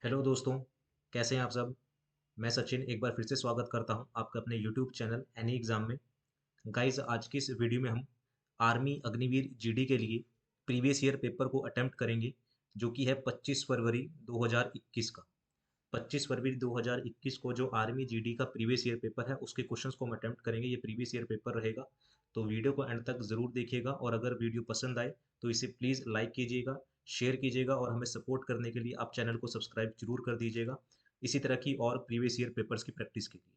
Hello दोस्तों, कैसे हैं आप सब। मैं सचिन एक बार फिर से स्वागत करता हूं आपका अपने यूट्यूब चैनल एनी एग्ज़ाम में। गाइस, आज की इस वीडियो में हम आर्मी अग्निवीर जीडी के लिए प्रीवियस ईयर पेपर को अटेम्प्ट करेंगे, जो कि है 25 फरवरी 2021 का। 25 फरवरी 2021 को जो आर्मी जीडी का प्रीवियस ईयर पेपर है उसके क्वेश्चंस को हम अटेम्प्ट करेंगे। ये प्रीवियस ईयर पेपर रहेगा, तो वीडियो को एंड तक ज़रूर देखिएगा। और अगर वीडियो पसंद आए तो इसे प्लीज़ लाइक कीजिएगा, शेयर कीजिएगा और हमें सपोर्ट करने के लिए आप चैनल को सब्सक्राइब जरूर कर दीजिएगा, इसी तरह की और प्रीवियस ईयर पेपर्स की प्रैक्टिस के लिए।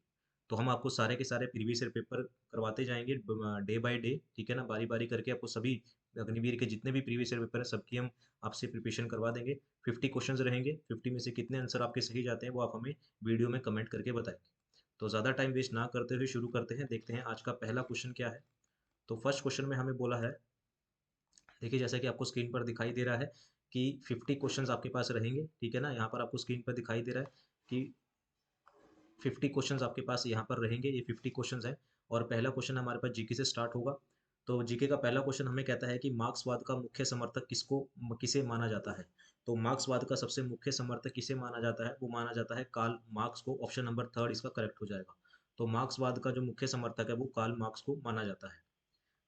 तो हम आपको सारे के सारे प्रीवियस ईयर पेपर करवाते जाएंगे डे बाय डे, ठीक है ना। बारी बारी करके आपको सभी अग्निवीर के जितने भी प्रीवियस ईयर पेपर है सबकी हम आपसे प्रिपरेशन करवा देंगे। 50 क्वेश्चंस रहेंगे, 50 में से कितने आंसर आपके सही जाते हैं वो आप हमें वीडियो में कमेंट करके बताएंगे। तो ज़्यादा टाइम वेस्ट ना करते हुए शुरू करते हैं, देखते हैं आज का पहला क्वेश्चन क्या है। तो फर्स्ट क्वेश्चन में हमें बोला है, देखिए जैसा कि आपको स्क्रीन पर दिखाई दे रहा है कि 50 क्वेश्चंस आपके पास रहेंगे, ठीक है ना। यहाँ पर आपको स्क्रीन पर दिखाई दे रहा है कि 50 क्वेश्चंस आपके पास यहाँ पर रहेंगे, ये 50 क्वेश्चंस है। और पहला क्वेश्चन हमारे पास जीके से स्टार्ट होगा। तो जीके का पहला क्वेश्चन हमें कहता है कि मार्क्सवाद का मुख्य समर्थक किसे माना जाता है। तो मार्क्सवाद का सबसे मुख्य समर्थक किसे माना जाता है, वो माना जाता है कार्ल मार्क्स को। ऑप्शन नंबर थर्ड इसका करेक्ट हो जाएगा। तो मार्क्सवाद का जो मुख्य समर्थक है वो कार्ल मार्क्स को माना जाता है।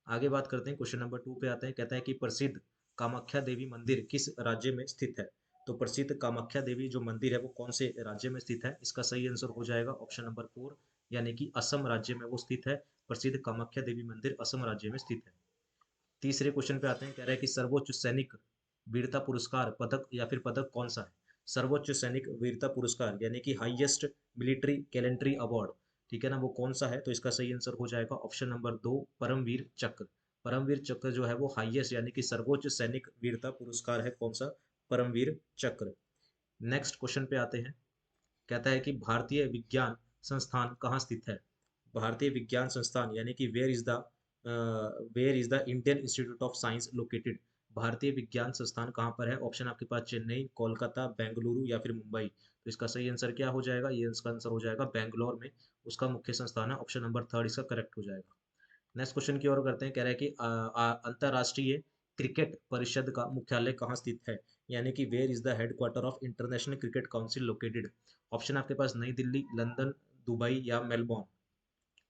आगे बात करते हैं, क्वेश्चन नंबर 2 पे आते हैं। कहता है कि प्रसिद्ध कामाख्या देवी मंदिर किस राज्य में स्थित है। तो प्रसिद्ध कामाख्या देवी जो मंदिर है वो कौन से राज्य में स्थित है, इसका सही आंसर हो जाएगा ऑप्शन नंबर 4, यानी कि असम राज्य में वो स्थित है। प्रसिद्ध कामाख्या देवी मंदिर असम राज्य में स्थित है। तीसरे क्वेश्चन पे आते हैं। कह रहा है कि सर्वोच्च सैनिक वीरता पुरस्कार पदक या फिर पदक कौन सा है। सर्वोच्च सैनिक वीरता पुरस्कार यानी कि हाईएस्ट मिलिट्री गैलेंट्री अवार्ड, ठीक है ना, वो कौन सा है। तो इसका सही आंसर हो जाएगा ऑप्शन नंबर 2, परमवीर चक्र। परमवीर चक्र जो है वो हाईएस्ट यानी कि सर्वोच्च सैनिक वीरता पुरस्कार है, कौन सा, परमवीर चक्र। नेक्स्ट क्वेश्चन पे आते हैं। कहता है कि भारतीय विज्ञान संस्थान कहाँ स्थित है। भारतीय विज्ञान संस्थान यानी कि where is the Indian Institute of Science located. भारतीय विज्ञान संस्थान कहाँ पर है। ऑप्शन आपके पास चेन्नई, कोलकाता, बेंगलुरु या फिर मुंबई। तो इसका सही आंसर क्या हो जाएगा, ये इसका आंसर हो जाएगा बेंगलोर में उसका मुख्य संस्थान है। ऑप्शन नंबर थर्ड इसका करेक्ट हो जाएगा। नेक्स्ट क्वेश्चन की ओर करते हैं। कह रहा है कि अंतर्राष्ट्रीय क्रिकेट परिषद का मुख्यालय कहाँ स्थित है, यानी कि where is the headquarter of International Cricket Council located. Option आपके पास नई दिल्ली, लंदन, दुबई या मेलबोर्न।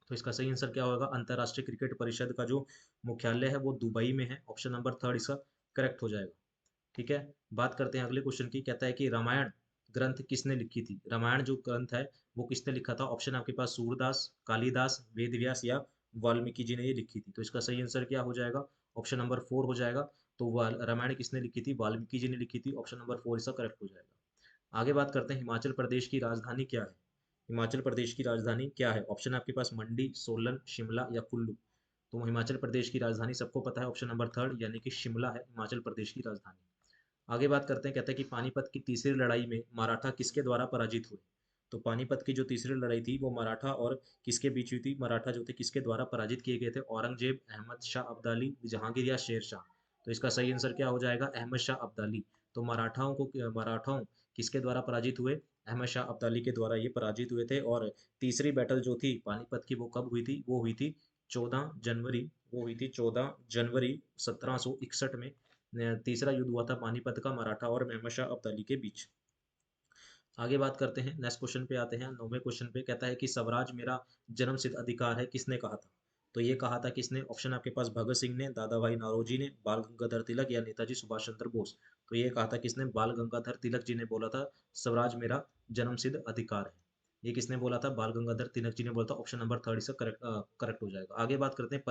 तो इसका सही आंसर क्या होगा, अंतर्राष्ट्रीय क्रिकेट परिषद का जो मुख्यालय है वो दुबई में है। ऑप्शन नंबर थर्ड इसका करेक्ट हो जाएगा। ठीक है। बात करते हैं अगले क्वेश्चन की। कहता है कि रामायण ग्रंथ किसने लिखी थी। रामायण जो ग्रंथ है वो किसने लिखा था। ऑप्शन आपके पास सूरदास, कालिदास, वेदव्यास या वाल्मीकि जी ने ये लिखी थी। तो इसका सही आंसर क्या हो जाएगा, ऑप्शन नंबर 4 हो जाएगा। तो रामायण किसने लिखी थी, वाल्मीकि जी ने लिखी थी। ऑप्शन नंबर 4 इसका करेक्ट हो जाएगा। आगे बात करते हैं, हिमाचल प्रदेश की राजधानी क्या है। हिमाचल प्रदेश की राजधानी क्या है। ऑप्शन आपके पास मंडी, सोलन, शिमला या कुल्लू। तो हिमाचल प्रदेश की राजधानी सबको पता है, ऑप्शन नंबर थर्ड यानी कि शिमला है हिमाचल प्रदेश की राजधानी। आगे बात करते हैं। कहते हैं कि पानीपत की तीसरी लड़ाई में मराठा किसके द्वारा पराजित हुए। तो पानीपत की जो तीसरी लड़ाई थी वो मराठा और किसके बीच हुई थी। मराठा जो थे किसके द्वारा पराजित किए गए थे, औरंगजेब, अहमद शाह अब्दाली, जहांगीर या शेर शाह। तो इसका सही आंसर क्या हो जाएगा, अहमद शाह अब्दाली। तो मराठाओं किसके द्वारा पराजित हुए, अहमद शाह अब्दाली के द्वारा ये पराजित हुए थे। और तीसरी बैटल जो थी पानीपत की वो कब हुई थी, वो हुई थी 14 जनवरी, वो हुई थी 14 जनवरी 1761 में। तीसरा युद्ध हुआ था पानीपत का मराठा और अहमद शाह अब्दाली के बीच। आगे बात करते हैं, नेक्स्ट क्वेश्चन पे आते हैं। 9वें क्वेश्चन पे कहता है कि स्वराज मेरा जन्मसिद्ध अधिकार है किसने कहा था। तो ये कहा था किसने। ऑप्शन आपके पास भगत सिंह ने, दादा भाई नौरोजी ने, बाल गंगाधर तिलक या नेताजी सुभाष चंद्र बोस। तो ये कहा था किसने, बाल गंगाधर तिलक जी ने बोला था स्वराज मेरा जन्मसिद्ध अधिकार है। ये किसने बोला था, बाल गंगाधर तिलक जी ने बोला था। ऑप्शन नंबर थर्ड इसका करेक्ट हो जाएगा। आगे बात करते हैं,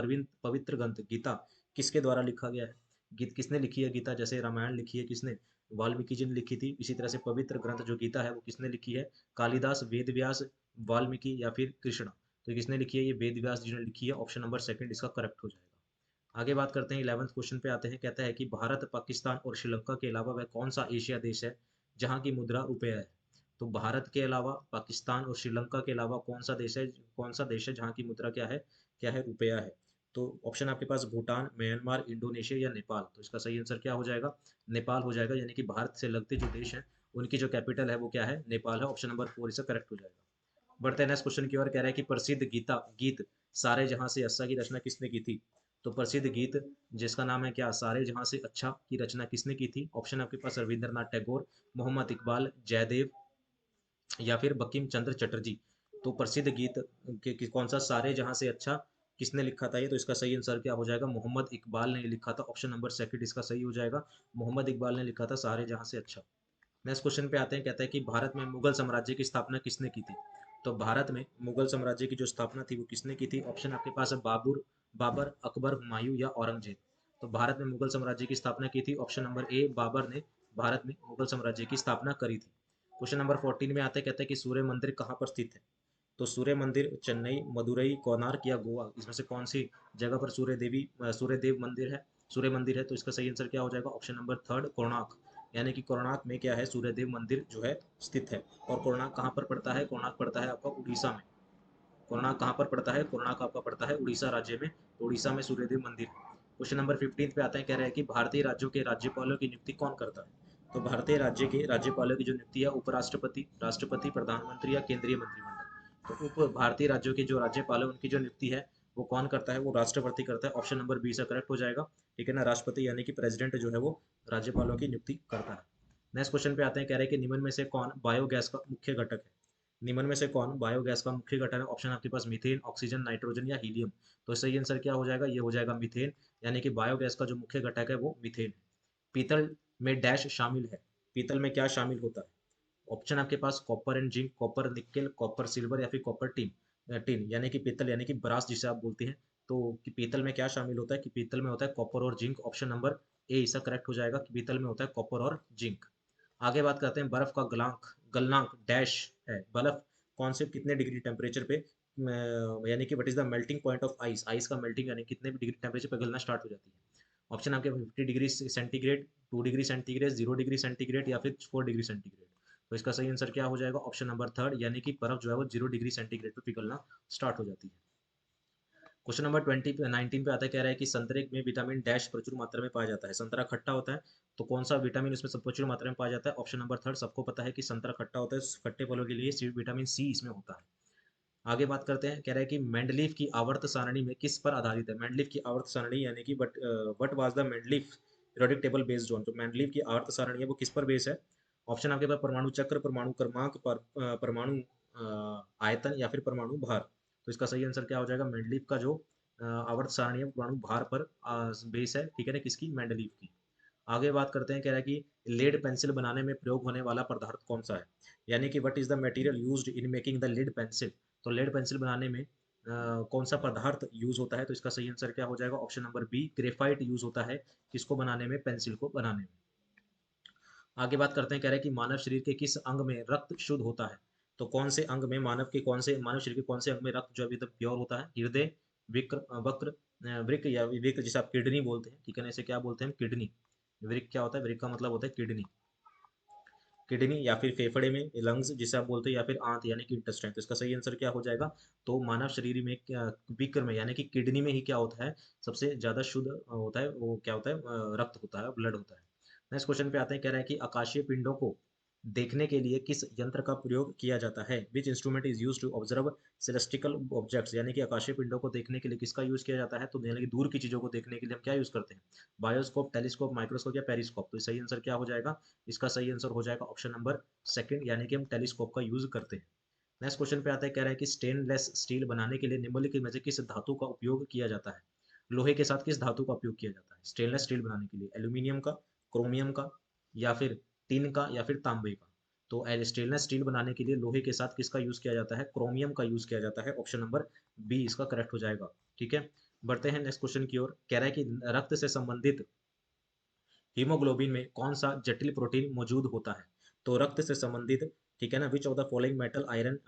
पवित्र ग्रंथ गीता किसके द्वारा लिखा गया है। गीत किसने लिखी है गीता, जैसे रामायण लिखी है किसने, वाल्मीकि जी ने लिखी थी। इसी तरह से पवित्र ग्रंथ जो गीता है वो किसने लिखी है, कालिदास, वेद व्यास, वाल्मीकि या फिर कृष्ण। तो किसने लिखी है, ये वेद व्यास जी ने लिखी है। ऑप्शन नंबर सेकंड इसका करेक्ट हो जाएगा। आगे बात करते हैं, 11th क्वेश्चन पे आते हैं। कहता है कि भारत, पाकिस्तान और श्रीलंका के अलावा वह कौन सा एशिया देश है जहाँ की मुद्रा रुपया है। तो भारत के अलावा, पाकिस्तान और श्रीलंका के अलावा कौन सा देश है जहाँ की मुद्रा क्या है, रुपया है। तो ऑप्शन आपके पास भूटान, म्यांमार, इंडोनेशिया या नेपाल। तो इसका सही आंसर क्या हो जाएगा, नेपाल हो जाएगा। यानी कि भारत से लगते जो देश हैं उनकी जो कैपिटल है वो क्या है, नेपाल है। ऑप्शन नंबर 4 इसका करेक्ट हो जाएगा। बढ़ते हैं नेक्स्ट क्वेश्चन की ओर। कह रहा है कि प्रसिद्ध गीत सारे जहां से अस्सा की रचना किसने की थी। तो प्रसिद्ध गीत जिसका नाम है क्या, सारे जहां से अच्छा, की रचना किसने की थी? ऑप्शन आपके पास रविंद्रनाथ टैगोर, मोहम्मद इकबाल, जयदेव या फिर बंकिम चंद्र चटर्जी। तो प्रसिद्ध गीत कौन सा, सारे जहां से अच्छा, किसने लिखा था ये? तो इसका सही आंसर क्या हो जाएगा? मोहम्मद इकबाल ने लिखा था। ऑप्शन नंबर सेकंड इसका सही हो जाएगा। मोहम्मद इकबाल ने लिखा था सारे जहां से अच्छा। नेक्स्ट क्वेश्चन पे आते हैं, कहता है कि भारत में मुगल साम्राज्य की स्थापना किसने की थी? तो भारत में मुगल साम्राज्य की जो स्थापना थी वो किसने की थी? ऑप्शन आपके पास है बाबर, अकबर, हुमायूं या औरंगजेब। तो भारत में मुगल साम्राज्य की स्थापना की थी, ऑप्शन नंबर ए, बाबर ने भारत में मुगल साम्राज्य की स्थापना करी थी। क्वेश्चन नंबर 14 में आते हैं, कहते हैं कि सूर्य मंदिर कहाँ पर स्थित है? तो सूर्य मंदिर चेन्नई, मदुरई, कोणार्क या गोवा, इसमें से कौन सी जगह पर सूर्य देव मंदिर है, सूर्य मंदिर है? तो इसका सही आंसर क्या हो जाएगा? Option number third, Konark. यानी कि कोणार्क में क्या है, सूर्यदेव मंदिर जो है स्थित है। और कोणार्क कहाँ पर पड़ता है? कोणार्क पड़ता है आपका उड़ीसा में। कोणार्क कहाँ पर पड़ता है? कोणार्क आपका पड़ता है उड़ीसा राज्य में। तो उड़ीसा में सूर्यदेव मंदिर। क्वेश्चन नंबर 15 पे आते हैं, कह रहे हैं कि भारतीय राज्यों के राज्यपालों की नियुक्ति कौन करता है? तो भारतीय राज्य के राज्यपालों की जो नियुक्ति है, उपराष्ट्रपति, राष्ट्रपति, प्रधानमंत्री या केंद्रीय मंत्रिमंडल। तो उप भारतीय राज्यों के जो राज्यपाल है उनकी जो नियुक्ति है वो कौन करता है? वो राष्ट्रपति करता है। ऑप्शन नंबर बी से करेक्ट हो जाएगा। ठीक है ना, राष्ट्रपति यानी कि प्रेसिडेंट जो है वो राज्यपालों की नियुक्ति करता है। नेक्स्ट क्वेश्चन पे आते हैं, कह रहे हैं कि निम्न में से कौन बायोगैस का मुख्य घटक है? निम्न में से कौन बायोगैस का मुख्य घटक है? ऑप्शन आपके पास मीथेन, ऑक्सीजन, नाइट्रोजन या हीलियम। तो सही आंसर क्या हो जाएगा? ये हो जाएगा मीथेन। यानी कि बायोगैस का जो मुख्य घटक है वो मीथेन है। पीतल में डैश शामिल है, पीतल में क्या शामिल होता है? ऑप्शन आपके पास copper and zinc, copper nickel, copper silver या फिर कॉपर टिन। टिन यानी कि पीतल यानी कि ब्रास जिसे आप बोलते हैं। तो कि पीतल में क्या शामिल होता है? कि पीतल में होता है कॉपर और जिंक। ऑप्शन नंबर ए इसका करेक्ट हो जाएगा कि पीतल में होता है कॉपर और जिंक। आगे बात करते हैं, बर्फ का गलनांक डैश है, बर्फ कौन से कितने डिग्री टेम्परेचर पे यानी कि what is the melting point of ice, ice का मेल्टिंग यानी कितने डिग्री टेम्परेचर पे गलना स्टार्ट हो जाती है? ऑप्शन आपके 50 degree centigrade, 2 degree centigrade, 0 degree centigrade या फिर 4 डिग्री सेंटीग्रेड। तो इसका सही आंसर क्या हो जाएगा? ऑप्शन नंबर थर्ड, यानी कि बर्फ जो है वो 0 डिग्री सेंटीग्रेड पे पिघलना स्टार्ट हो जाती है। क्वेश्चन नंबर 19 पे आता है, कह रहा है कि संतरे में विटामिन डैश प्रचुर मात्रा में पाया जाता है। संतरा खट्टा होता है, तो कौन सा विटामिन इसमें सब प्रचुर मात्रा में पाया जाता है? ऑप्शन नंबर थर्ड, सबको पता है कि संतरा खट्टा होता है, खट्टे फलों के लिए विटामिन सी इसमें होता है। आगे बात करते हैं, कह रहा है कि मेंडलीफ की आवर्त सारणी में किस पर आधारित है? मेंडलीफ की आवर्त सारणी यानी कि what was the Mendeleev periodic table based on. तो मेंडलीफ की आवर्त सारणी है वो किस पर बेस है? ऑप्शन आपके पास परमाणु चक्र, परमाणु क्रमांक, परमाणु आयतन या फिर परमाणु भार। तो इसका सही आंसर क्या हो जाएगा? मेंडलीफ का जो आवर्त सारणी है परमाणु भार पर बेस है। ठीक है ना, किसकी? मेंडलीफ की। आगे बात करते हैं, कह रहा है कि लेड पेंसिल बनाने में प्रयोग होने वाला पदार्थ कौन सा है? यानी कि what is the material used in making the lead pencil. तो लेड पेंसिल बनाने में कौन सा पदार्थ यूज होता है? तो इसका सही आंसर क्या हो जाएगा? Option number B, graphite use होता है। किसको बनाने में? पेंसिल को बनाने में। आगे बात करते हैं, कह रहे हैं कि मानव शरीर के किस अंग में रक्त शुद्ध होता है? तो कौन से अंग में, मानव शरीर के कौन से अंग में रक्त जो अभी तक प्योर होता है? हृदय, वक्र, वृक्क या विवेक, जिसे आप किडनी बोलते हैं। ठीक है ना, इसे क्या बोलते हैं? किडनी। वृक्क क्या होता है? वृक्क का मतलब होता है किडनी। किडनी या फिर फेफड़े में लंग्स जिसे आप बोलते हैं, या फिर आंत यानी कि इंटेस्टाइन। तो इसका सही आंसर क्या हो जाएगा? तो मानव शरीर में विक्र में यानी कि किडनी में ही क्या होता है, सबसे ज्यादा शुद्ध होता है, वो क्या होता है? रक्त होता है, ब्लड होता है। नेक्स्ट क्वेश्चन पे आते हैं, कह रहा है कि आकाशीय पिंडों को देखने के लिए किस यंत्र का प्रयोग किया जाता है? Which instrument is use to observe celestial objects. यानी कि आकाशीय पिंडों को देखने के लिए किसका यूज किया जाता है? तो यानी कि दूर की चीजों को देखने के लिए हम क्या यूज करते हैं? बायोस्कोप, टेलीस्कोप, माइक्रोस्कोप या पेरिस्कोप। तो सही आंसर क्या हो जाएगा? इसका सही आंसर हो जाएगा ऑप्शन नंबर सेकंड, यानी कि हम टेलीस्कोप का यूज करते हैं। नेक्स्ट क्वेश्चन पे आता है, कह रहा है कि स्टेनलेस स्टील बनाने के लिए निम्नलिखित में से किस धातु का उपयोग किया जाता है? लोहे के साथ किस धातु का उपयोग किया जाता है स्टेनलेस स्टील बनाने के लिए? एल्यूमिनियम का, क्रोमियम का या फिर टिन का या फिर तांबे का? तो स्टेनलेस स्टील बनाने के लिए लोहे के साथ किसका यूज किया जाता है? क्रोमियम का यूज किया जाता है। ऑप्शन नंबर बी इसका करेक्ट हो जाएगा। ठीक है, बढ़ते हैं नेक्स्ट क्वेश्चन की ओर। कह रहा है कि रक्त से संबंधित हीमोग्लोबिन में कौन सा जटिल प्रोटीन मौजूद होता है? तो रक्त से संबंधित, ठीक है ना, which of the following metal iron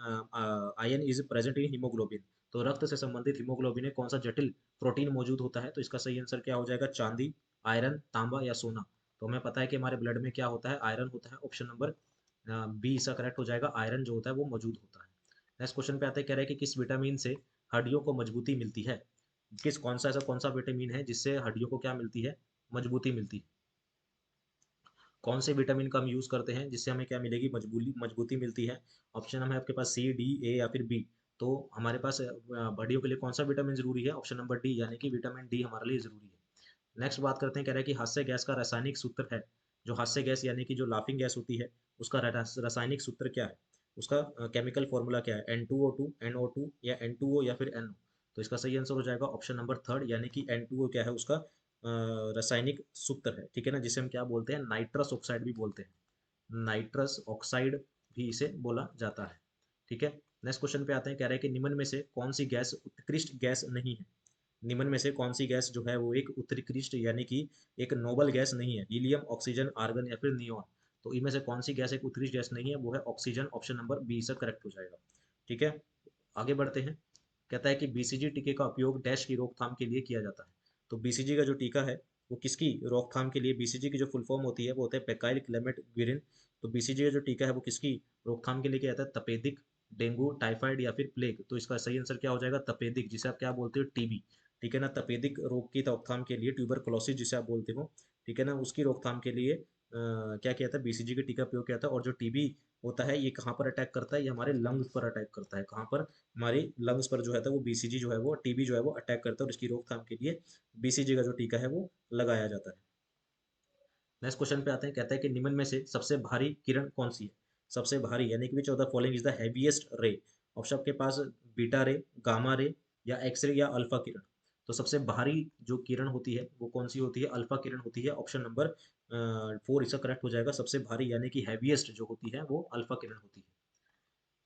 ion is present in haemoglobin. तो रक्त से संबंधित हीमोग्लोबिन में कौन सा जटिल प्रोटीन मौजूद होता है? तो इसका सही आंसर क्या हो जाएगा? चांदी, आयरन, तांबा या सोना। तो हमें पता है कि हमारे ब्लड में क्या होता है? आयरन होता है। ऑप्शन नंबर बी इसका करेक्ट हो जाएगा, आयरन जो होता है वो मौजूद होता है। नेक्स्ट क्वेश्चन पे आते हैं, कह रहे हैं कि किस विटामिन से हड्डियों को मजबूती मिलती है? कौन सा विटामिन है जिससे हड्डियों को क्या मिलती है? मजबूती मिलती है। कौन से विटामिन का हम यूज करते हैं जिससे हमें क्या मिलेगी? मजबूती मजबूती मिलती है। ऑप्शन हम है आपके पास सी, डी, ए या फिर बी। तो हमारे पास हड्डियों के लिए कौन सा विटामिन जरूरी है? ऑप्शन नंबर डी, यानी कि विटामिन डी हमारे लिए जरूरी है। नेक्स्ट बात करते हैं, कह रहा है कि हास्य गैस का रासायनिक सूत्र है, जो हास्य गैस यानी कि जो लाफिंग गैस होती है, उसका रासायनिक सूत्र क्या है? उसका केमिकल फॉर्मूला क्या है? N2O2, NO2 या N2O या फिर NO? तो इसका सही आंसर हो जाएगा ऑप्शन नंबर थर्ड, यानी कि N2O क्या है उसका रासायनिक सूत्र है, ठीक है ना, जिसे हम क्या बोलते हैं? नाइट्रस ऑक्साइड भी बोलते हैं, नाइट्रस ऑक्साइड भी इसे बोला जाता है, ठीक है। नेक्स्ट क्वेश्चन पे आते हैं, कह रहे हैं कि निम्न में से कौन सी गैस उत्कृष्ट गैस नहीं है? निम्न में से कौन सी गैस जो है वो एक उत्कृष्ट यानी कि एक नोबल गैस नहीं है? हीलियम, ऑक्सीजन, आर्गन या फिर नियोन? तो इनमें से कौन सी गैस एक उत्कृष्ट गैस नहीं है? वो है ऑक्सीजन, ऑप्शन नंबर बी से करेक्ट हो जाएगा, ठीक है। आगे बढ़ते हैं, कहता है कि बीसीजी टीके का उपयोग डैश की रोकथाम के लिए किया जाता है। तो बीसीजी का जो टीका है वो किसकी रोकथाम के लिए? बीसीजी की जो फुल फॉर्म होती है वो होता है पेकाइल क्लेमेट ग्विरिन। तो बीसीजी का जो टीका है वो किसकी रोकथाम के लिए किया जाता है? तपेदिक, डेंगू, टाइफाइड या फिर प्लेग? तो इसका सही आंसर क्या हो जाएगा? तपेदिक, जिसे आप क्या बोलते हो? टीबी, ठीक है ना। तपेदिक रोग की रोकथाम के लिए, ट्यूबरकुलोसिस जिसे आप बोलते हो, ठीक है ना, उसकी रोकथाम के लिए क्या किया था? बीसीजी के टीका प्रयोग किया था। और जो टीबी होता है ये कहाँ पर अटैक करता है? ये हमारे लंग्स पर अटैक करता है। कहाँ पर? हमारी लंग्स पर जो है वो बीसीजी जो है वो टीबी जो है वो अटैक करता है, और इसकी रोकथाम के लिए बीसीजी का जो टीका है वो लगाया जाता है। नेक्स्ट क्वेश्चन पे आते हैं, कहता है कि निम्न में से सबसे भारी किरण कौन सी है? सबसे भारी यानी कि which of the following is the heaviest रे? ऑप्शन आपके पास बीटा रे, गामा रे या एक्सरे या अल्फा किरण? तो सबसे भारी जो किरण होती है वो कौन सी होती है? अल्फा किरण होती है, ऑप्शन नंबर फोर इसका करेक्ट हो जाएगा। सबसे भारी यानी कि हैवीएस्ट जो होती है वो अल्फा किरण होती है।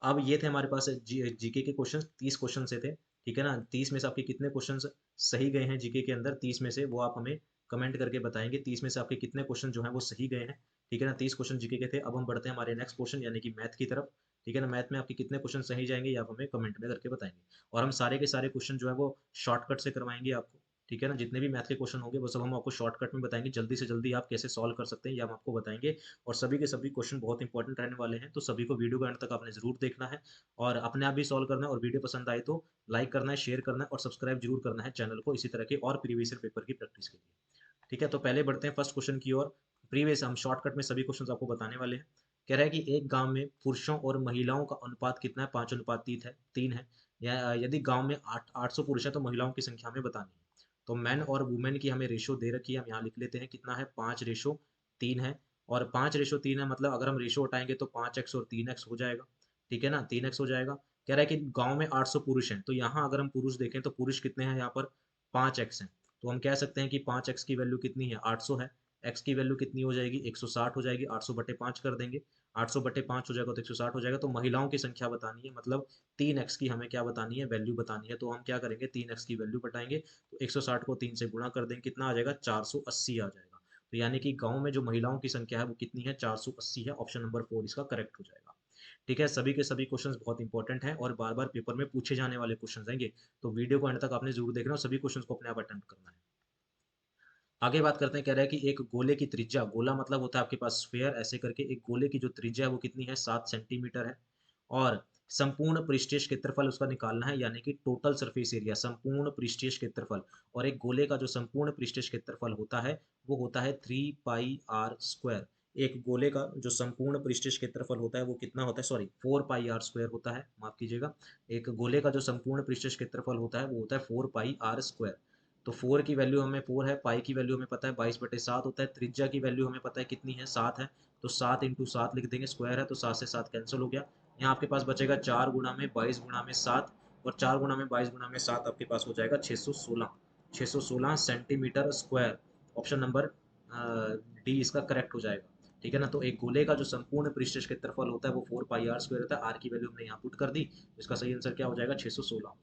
अब ये थे हमारे पास जीके के क्वेश्चन, 30 क्वेश्चन से थे, ठीक है ना। 30 में से आपके कितने क्वेश्चन सही गए हैं जीके के अंदर? 30 में से वो आप हमें कमेंट करके बताएंगे, 30 में से आपके कितने क्वेश्चन जो हैं वो सही गए हैं, ठीक है ना। 30 क्वेश्चन जीके के थे। अब हम बढ़ते हैं हमारे नेक्स्ट क्वेश्चन यानी कि मैथ की तरफ, ठीक है ना। मैथ में आपके कितने क्वेश्चन सही जाएंगे ये आप हमें कमेंट में करके बताएंगे। और हम सारे के सारे क्वेश्चन जो है वो शॉर्टकट से करवाएंगे आपको, ठीक है ना। जितने भी मैथ के क्वेश्चन होंगे वो सब हम आपको शॉर्टकट में बताएंगे, जल्दी से जल्दी आप कैसे सॉल्व कर सकते हैं ये हम आपको बताएंगे। और सभी के सभी क्वेश्चन बहुत इंपॉर्टेंट रहने वाले हैं, तो सभी को वीडियो के अंत तक आपने जरूर देखना है और अपने आप भी सॉल्व करना है। और वीडियो पसंद आए तो लाइक करना है, शेयर करना है और सब्सक्राइब जरूर करना है चैनल को, इसी तरह के और प्रीवियस पेपर की प्रैक्टिस के लिए, ठीक है। तो पहले बढ़ते हैं फर्स्ट क्वेश्चन की ओर। प्रीवियस हम शॉर्टकट में सभी क्वेश्चन आपको बताने वाले हैं। कह रहा है कि एक गांव में पुरुषों और महिलाओं का अनुपात कितना है? 5:3 है। या यदि गांव में 800 पुरुष है तो महिलाओं की संख्या में बतानी है। तो मैन और वुमेन की हमें रेशो दे रखी है, हम यहाँ लिख लेते हैं कितना है? 5:3 है। और 5:3 है मतलब अगर हम रेशो हटाएंगे तो 5x और 3x हो जाएगा, ठीक है ना, 3x हो जाएगा। कह रहा है कि गांव में 800 पुरुष हैं, तो यहाँ अगर हम पुरुष देखें तो पुरुष कितने हैं? यहाँ पर 5x हैं। तो हम कह सकते हैं कि 5x की वैल्यू कितनी है? 800 है। x की वैल्यू कितनी हो जाएगी? 160 हो जाएगी। 800/5 कर देंगे, 800/5 हो जाएगा तो 160 हो जाएगा। तो महिलाओं की संख्या बतानी है, मतलब 3x की हमें क्या बतानी है? वैल्यू बतानी है। तो हम क्या करेंगे? 3x की वैल्यू बताएंगे, तो 160 को 3 से गुणा कर देंगे, कितना आ जाएगा? 480 आ जाएगा। तो यानी कि गांव में जो महिलाओं की संख्या है वो कितनी है? 480 है। ऑप्शन नंबर 4 इसका करेक्ट हो जाएगा, ठीक है। सभी के सभी क्वेश्चंस बहुत इंपॉर्टेंट हैं और बार बार पेपर में पूछे जाने वाले क्वेश्चंस आएंगे, तो वीडियो को अंत तक आपने जरूर देखना और सभी क्वेश्चंस को अपने आप अटेम्प्ट करना है। आगे बात करते हैं, कह रहा है कि एक गोले की त्रिज्या, गोला मतलब होता है आपके पास स्फीयर, ऐसे करके एक गोले की जो त्रिज्या है वो कितनी है? 7 सेंटीमीटर है। और संपूर्ण पृष्ठीय क्षेत्रफल उसका निकालना है, यानी कि टोटल सरफेस एरिया, संपूर्ण पृष्ठीय क्षेत्रफल। और एक गोले का जो संपूर्ण पृष्ठीय क्षेत्रफल होता है वो होता है 3πr²। एक गोले का जो संपूर्ण पृष्ठीय क्षेत्रफल होता है वो कितना होता है? सॉरी, 4πr² होता है, माफ कीजिएगा। एक गोले का जो संपूर्ण पृष्ठीय क्षेत्रफल होता है वो होता है 4πr²। तो 4 की वैल्यू हमें 4 है, पाई की वैल्यू हमें पता है 22/7 होता है, त्रिज्या की वैल्यू हमें पता है कितनी है? 7 है। तो 7 × 7 लिख देंगे, स्क्वायर है तो 7 से 7 कैंसिल हो गया। यहाँ आपके पास बचेगा 4 × 22 × 7, और 4 × 22 × 7 आपके पास हो जाएगा 616, 616 centimetre square. Option number D इसका करेक्ट हो जाएगा, ठीक है ना। तो एक गोले का जो संपूर्ण पृष्ठीय क्षेत्रफल होता है वो 4πr² होता है। आर की वैल्यू हमने यहाँ पुट कर दी, तो इसका सही आंसर क्या हो जाएगा? 616 हो जाएगा।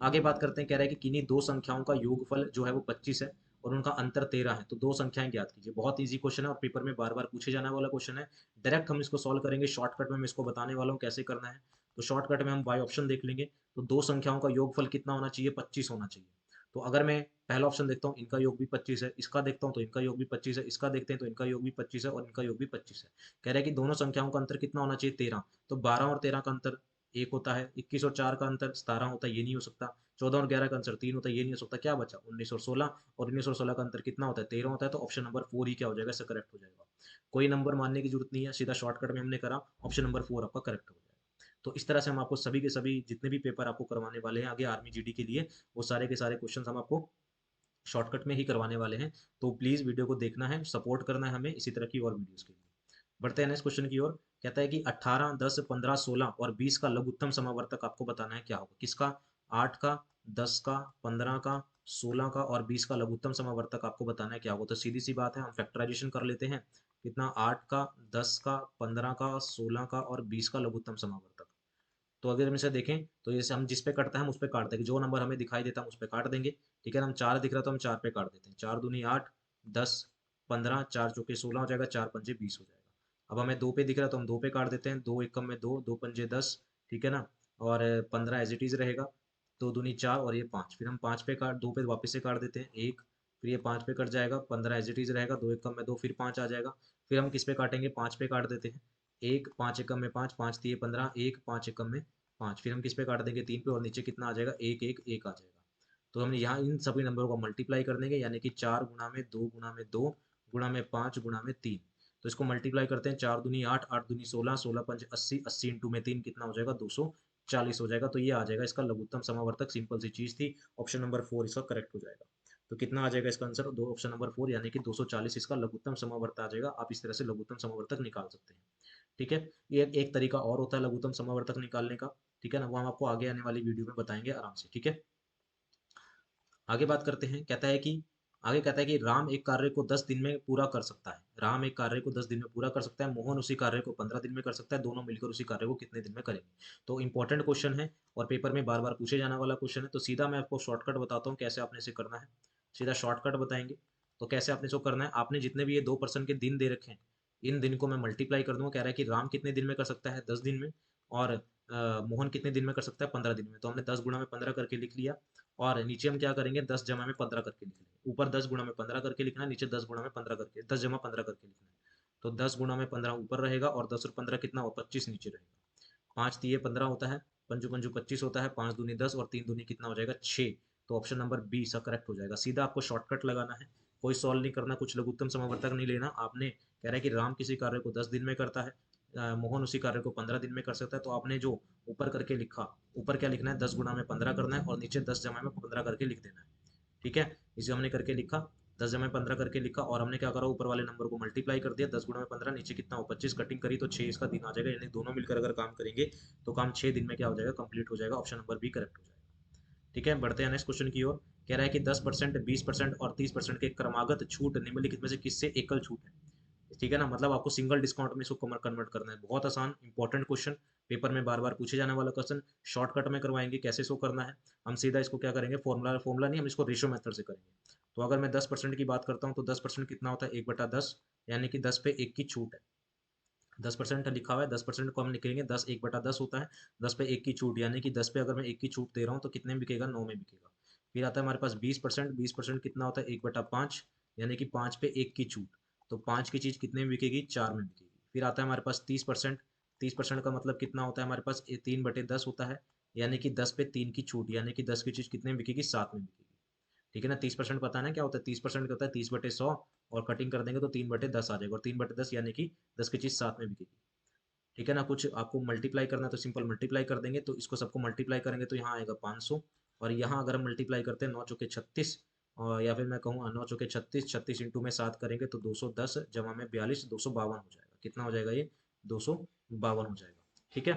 आगे बात करते हैं, कह रहा है कि किन्हीं दो संख्याओं का योगफल जो है वो 25 है और उनका अंतर 13 है, तो दो संख्याएं ज्ञात कीजिए। बहुत इजी क्वेश्चन है और पेपर में बार बार पूछे जाने वाला क्वेश्चन है। डायरेक्ट हम इसको सॉल्व करेंगे, शॉर्टकट में मैं इसको बताने वाला हूँ कैसे करना है। तो शॉर्टकट में हम बाय ऑप्शन देख लेंगे। तो दो संख्याओं का योगफल कितना होना चाहिए? 25 होना चाहिए। तो अगर मैं पहला ऑप्शन देखता हूँ, इनका योग भी 25 है, इसका देखता हूँ तो इनका योग भी 25 है, इसका देखते हैं तो इनका योग भी 25 है और इनका योग भी 25 है। कह रहा है कि दोनों संख्याओं का अंतर कितना होना चाहिए? 13। तो 12 और 13 का अंतर 1 होता है, 21 और 4 का अंतर 17 होता है, ये नहीं हो सकता। 14 और 11 का अंतर 3 होता है, ये नहीं हो सकता। क्या बचा? 19 और 16, और 19 और 16 का अंतर कितना होता है? 13 होता है। तो ऑप्शन नंबर 4 ही क्या हो जाएगा? इससे करेक्ट हो जाएगा। कोई नंबर मानने की जरूरत नहीं है, सीधा शॉर्टकट में हमने करा, ऑप्शन नंबर 4 आपका करेक्ट हो जाएगा। तो इस तरह से हम आपको सभी के सभी जितने भी पेपर आपको करवाने वाले हैं आगे आर्मी जीडी के लिए, वो सारे के सारे क्वेश्चन हम आपको शॉर्टकट में ही करवाने वाले हैं। तो प्लीज़ वीडियो को देखना है, सपोर्ट करना है हमें इसी तरह की और वीडियोज़ के लिए। बढ़ते हैं नेक्स्ट क्वेश्चन की ओर। कहता है कि 18, 10, 15, 16 और 20 का लघुत्तम समावर्तक आपको बताना है क्या होगा। किसका? 8 का, 10 का, 15 का, 16 का और 20 का लघुत्तम समावर्तक आपको बताना है क्या होगा। तो सीधी सी बात है, हम फैक्टराइजेशन कर लेते हैं। कितना? 8 का, 10 का, 15 का, 16 का और 20 का लघुत्तम समावर्तक। तो अगर हम इसे देखें तो जैसे हम जिस पे कटता है हम उस पे काट देंगे, जो नंबर हमें दिखाई देता है हम उस पे काट देंगे। ठीक है ना, हम 4 दिख रहा है तो हम 4 पे काट देते हैं। 4 दूनी 8, 10, 15, 4 चौके 16 हो जाएगा, 4 पंजे 20 हो जाएगा। अब हमें 2 पे दिख रहा है तो हम 2 पे काट देते हैं। 2 एकम में 2, 2 पंजे 10, ठीक है ना, और 15 एज इट इज रहेगा। 2 दूनी 4 और ये 5, फिर हम 5 पे काट 2 पे वापस से काट देते हैं 1, फिर ये 5 पे कट जाएगा, 15 एज इट इज रहेगा। 2 एकम में 2, फिर 5 आ जाएगा। फिर हम किस पे काटेंगे? 5 पे काट देते हैं। 1, 5 एकम में 5, 5 दिए 15, 1, 5 एकम में 5, फिर हम किस पे काट देंगे? 3 पे, और नीचे कितना आ जाएगा? 1, 1, 1 आ जाएगा। तो हमने यहाँ इन सभी नंबरों को मल्टीप्लाई कर देंगे, यानी कि 4 गुणा में 2 गुणा में 2 गुणा में 5 गुणा में 3। तो इसको मल्टीप्लाई करते हैं। 4 दूनी 8, 8 दूनी 16, 16 पंच 80, 80 इंटू में 3 कितना हो जाएगा? 240 हो जाएगा। तो ये आ जाएगा इसका लघुत्तम समावर्तक। सिंपल सी चीज थी। ऑप्शन नंबर 4 इसका करेक्ट हो जाएगा। तो कितना आ जाएगा इसका आंसर? दो, ऑप्शन नंबर 4 यानी कि 240 इसका लघुत्तम समावर्तक आ जाएगा। आप इस तरह से लघुत्तम समावर्तक निकाल सकते हैं। ठीक है, ये एक तरीका और होता है लघुत्तम समावर्तक निकालने का। ठीक है ना, वो हम आपको आगे आने वाली वीडियो में बताएंगे आराम से। ठीक है, आगे बात करते हैं। कहता है कि आगे कहता है कि राम एक कार्य को 10 दिन में पूरा कर सकता है। राम एक कार्य को 10 दिन में पूरा कर सकता है, मोहन उसी कार्य को 15 दिन में कर सकता है। दोनों मिलकर उसी कार्य को कितने दिन में करेंगे? तो इंपॉर्टेंट क्वेश्चन है और पेपर में बार बार पूछे जाने वाला क्वेश्चन है। तो सीधा मैं आपको शॉर्टकट बताता हूँ कैसे आपने इसे करना है। सीधा शॉर्टकट बताएंगे। तो कैसे आपने इसको करना है? आपने जितने भी ये 2% के दिन दे रखे हैं, इन दिन को मैं मल्टीप्लाई कर दूंगा। कह रहा है कि राम कितने दिन में कर सकता है? 10 दिन में। और मोहन कितने दिन में कर सकता है? 15 दिन में। तो हमने 10 गुणा में 15 करके लिख लिया। और नीचे हम क्या करेंगे? 10 जमा में 15 करके लिख लेंगे। ऊपर 10 गुणा में 15 करके लिखना है, नीचे 10 गुणा में 15 करके 10 जमा 15 करके लिखना है। तो 10 गुणा में 15 ऊपर रहेगा और 10 और 15 कितना हुआ? 25 नीचे रहेगा। 5 तिये 15 होता है, पंजू पंजू 25 होता है, 5 दूनी 10 और 3 दूनी कितना हो जाएगा? 6। तो ऑप्शन नंबर बी इसका करेक्ट हो जाएगा। सीधा आपको शॉर्टकट लगाना है, कोई सॉल्व नहीं करना, कुछ लघुत्तम समावर्तक नहीं लेना। आपने कह रहा है कि राम किसी कार्य को 10 दिन में करता है, मोहन उसी कार्य को 15 दिन में कर सकता है। तो आपने जो ऊपर करके लिखा, ऊपर क्या लिखना है? 10 गुणा में 15 करना है और नीचे 10 जमा में 15 करके लिख देना है। ठीक है, इसे हमने करके लिखा, 10 जमा में 15 करके लिखा और हमने क्या करा? ऊपर वाले नंबर को मल्टीप्लाई कर दिया। 10 गुणा में 15, नीचे कितना हो? 25, कटिंग करी तो 6 इसका दिन आ जाएगा। यानी दोनों मिलकर अगर काम करेंगे तो काम 6 दिन में क्या हो जाएगा? कंप्लीट हो जाएगा। ऑप्शन नंबर बी करेक्ट हो जाएगा। ठीक है, बढ़ते हैं नेक्स्ट क्वेश्चन की ओर। कह रहा है कि 10%, 20% और 30% के क्रमागत छूट निम्नलिखित में से किससे एकल छूट है? ठीक है ना, मतलब आपको सिंगल डिस्काउंट में इसको कन्वर्ट करना है। बहुत आसान इंपॉर्टेंट क्वेश्चन, पेपर में बार बार पूछे जाने वाला क्वेश्चन। शॉर्टकट में करवाएंगे कैसे इसको करना है। हम सीधा इसको क्या करेंगे? फॉर्मूला फॉर्मूला नहीं, हम इसको रेशो मेथड से करेंगे। तो अगर मैं 10% की बात करता हूँ तो 10% कितना होता है? 1/10, यानी कि 10 पे 1 की छूट है। 10% लिखा हुआ है, 10% को हम लिखेंगे 10, 1/10 होता है। 10 पे 1 की छूट, यानी कि 10 पे अगर मैं 1 की छूट दे रहा हूँ तो कितने में बिकेगा? 9 में बिकेगा। फिर आता है हमारे पास 20%। 20% कितना होता है? 1/5, यानी कि 5 पे 1 की छूट। तो 5 की चीज़ कितने में बिकेगी? 4 में बिकेगी। फिर आता है हमारे पास 30%। 30% का मतलब कितना होता है हमारे पास? 3/10 होता है, यानी कि 10 पे 3 की छूट, यानी कि 10 की चीज़ कितने में बिकेगी? 7 में बिकेगी। ठीक है ना, 30% पता है ना क्या होता है? 30% क्या होता है? 30/100 और कटिंग कर देंगे तो 3/10 आ जाएगा, और 3/10 यानी कि 10 की चीज़ 7 में बिकेगी। ठीक है ना, कुछ आपको मल्टीप्लाई करना है तो सिंपल मल्टीप्लाई कर देंगे। तो इसको सबको मल्टीप्लाई करेंगे तो यहाँ आएगा 500, और यहाँ अगर हम मल्टीप्लाई करते हैं 9 चौके 36, और या फिर मैं कहूँ 9 चौके 36, 36 इंटू में 7 करेंगे तो 210 जमा में 42, 252 हो जाएगा। कितना हो जाएगा ये? 252 हो जाएगा। ठीक है,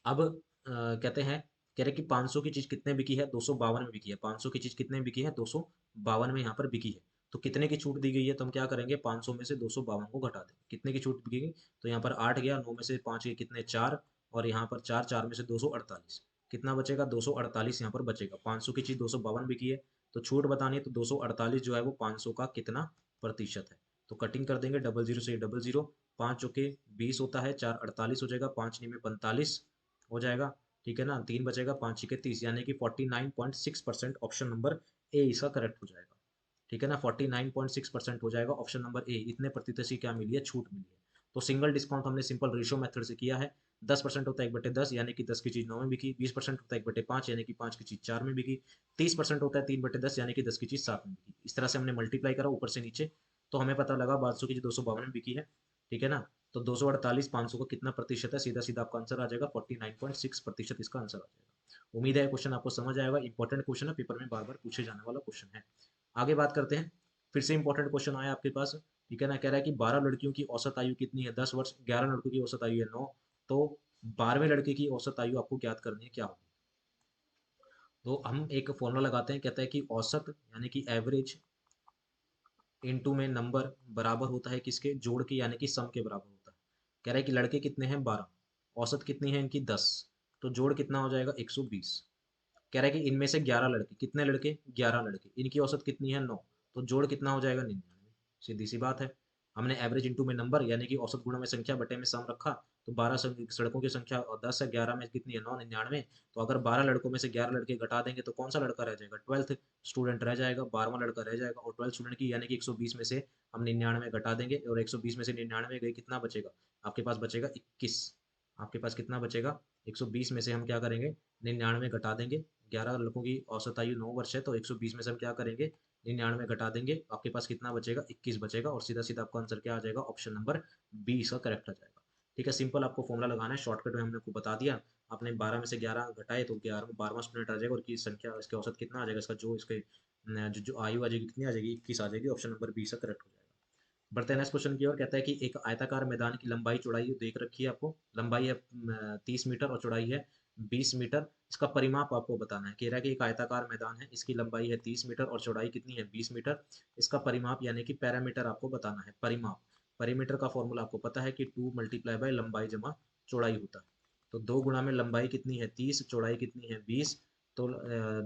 अब कहते हैं, कह रहे कि 500 की चीज कितने बिकी है? 252 में बिकी है। 500 की चीज कितने में बिकी है? 252 में यहाँ पर बिकी है। तो कितने की छूट दी गई है? तो हम क्या करेंगे? 500 में से 252 को घटा देंगे। कितने की छूट बिकेगी? तो यहाँ पर 8 गया, 9 में से 5 के कितने? 4, और यहाँ पर 4, 4 में से 248, कितना बचेगा? 248 यहाँ पर बचेगा। 500 की चीज 252 बिकी है, तो छूट बतानी है तो 248 जो है वो 500 का कितना प्रतिशत है? तो कटिंग कर देंगे, डबल जीरो से डबल जीरो, 5 चौके 20 होता है, 4 48 हो जाएगा, 5 में 45 हो जाएगा। ठीक है ना, 3 बचेगा, 5 के 30, यानी कि 49.6%। ऑप्शन नंबर ए इसका करेक्ट हो जाएगा। ठीक है ना, 49.6% हो जाएगा। ऑप्शन नंबर ए, इतने प्रतिशत की क्या मिली है? छूट मिली है। तो सिंगल डिस्काउंट हमने सिंपल रेशियो मेथड से किया है। 10% होता है 1/10, यानी कि 10 की चीज 9 में बिकी। 20% होता है 1/5, यानी कि 5 की चीज 4 में बिकी। 30% होता है 3/10, यानी कि 10 की चीज 7 में बिकी। इस तरह से हमने मल्टीप्लाई करा ऊपर से नीचे, तो हमें पता लगा 500 की चीज 252 में बिकी है। ठीक है ना। तो 248 500 का कितना प्रतिशत है, सीधा सीधा आपका आंसर आ जाएगा 49.6% इसका आंसर आ जाएगा। उम्मीद है क्वेश्चन आपको समझ आएगा, इंपॉर्टेंट क्वेश्चन है, पेपर में बार बार पूछे जाने वाला क्वेश्चन है। आगे बात करते हैं, फिर से इंपॉर्टेंट क्वेश्चन आया आपके पास, ठीक है ना। कह रहा है कि 12 लड़कियों की औसत आयु कितनी है, 10 वर्ष, 11 लड़कों की औसत आयु है 9, तो 12वें लड़के की औसत आयु आपको ज्ञात करनी है, क्या होगी। तो हम एक फॉर्मूला लगाते हैं, कहता है कि औसत यानी कि एवरेज इनटू में नंबर बराबर होता है किसके, जोड़ के, यानी कि सम के बराबर होता है। कह रहा है कि लड़के कितने हैं 12, औसत कितनी है इनकी 10, तो जोड़ कितना हो जाएगा 120। कह रहा है कि इनमें से 11 लड़के, कितने लड़के 11 लड़के, इनकी औसत कितनी है 9, तो जोड़ कितना हो जाएगा 99। सीधी सी बात है, हमने एवरेज इंटू में नंबर यानी कि औसत गुणा में संख्या बटे में सम रखा, तो 12 सड़कों की संख्या और 10 है, 11 में कितनी है 9, 99। तो अगर 12 लड़कों में से 11 लड़के घटा देंगे तो कौन सा लड़का रह जाएगा, 12th स्टूडेंट रह जाएगा, 12वां लड़का रह जाएगा। और 12 स्टूडेंट की यानी कि 120 में से हम 99 घटा देंगे, और 120 में से 99 गई, कितना बचेगा आपके पास, बचेगा 21। आपके पास कितना बचेगा, 120 में से हम क्या करेंगे 99 घटा देंगे, 11 लड़कों की औसत आयु 9 वर्ष है, तो 120 में से हम क्या करेंगे 99 घटा देंगे, आपके पास कितना बचेगा 21 बचेगा, और सीधा सीधा आपका आंसर क्या आ जाएगा, ऑप्शन नंबर बी इसका करेक्ट आ जाएगा। ठीक है, सिंपल आपको फॉर्मुला लगाना है, शॉर्टकट में हमने आपको बता दिया। आपने 12 में से 11 घटाए तो 11 12वां स्टूडेंट आ जाएगा, और की संख्या इसके औसत कितना आ जाएगा, इसका जो इसके जो आयु आ जाएगी कितनी आ जाएगी 21 आ जाएगी, ऑप्शन नंबर बी इसका करेक्ट हो जाएगा। बढ़ते हैं नेक्स्ट क्वेश्चन की ओर। कहता है कि एक आयताकार मैदान की लंबाई चौड़ाई देख रखी है आपको, लंबाई है 30 मीटर और चौड़ाई है 20 मीटर। इसका परिमाप आपको बताना है। कह रहा है कि एक आयताकार मैदान है, इसकी लंबाई है 30 मीटर और चौड़ाई कितनी है 20 मीटर। इसका परिमाप यानी कि पैरामीटर आपको बताना है, परिमाप। परिमीटर का फॉर्मूला आपको पता है कि 2 × लंबाई जमा चौड़ाई होता है। तो 2 गुणा में लंबाई कितनी है 30, चौड़ाई कितनी है 20, तो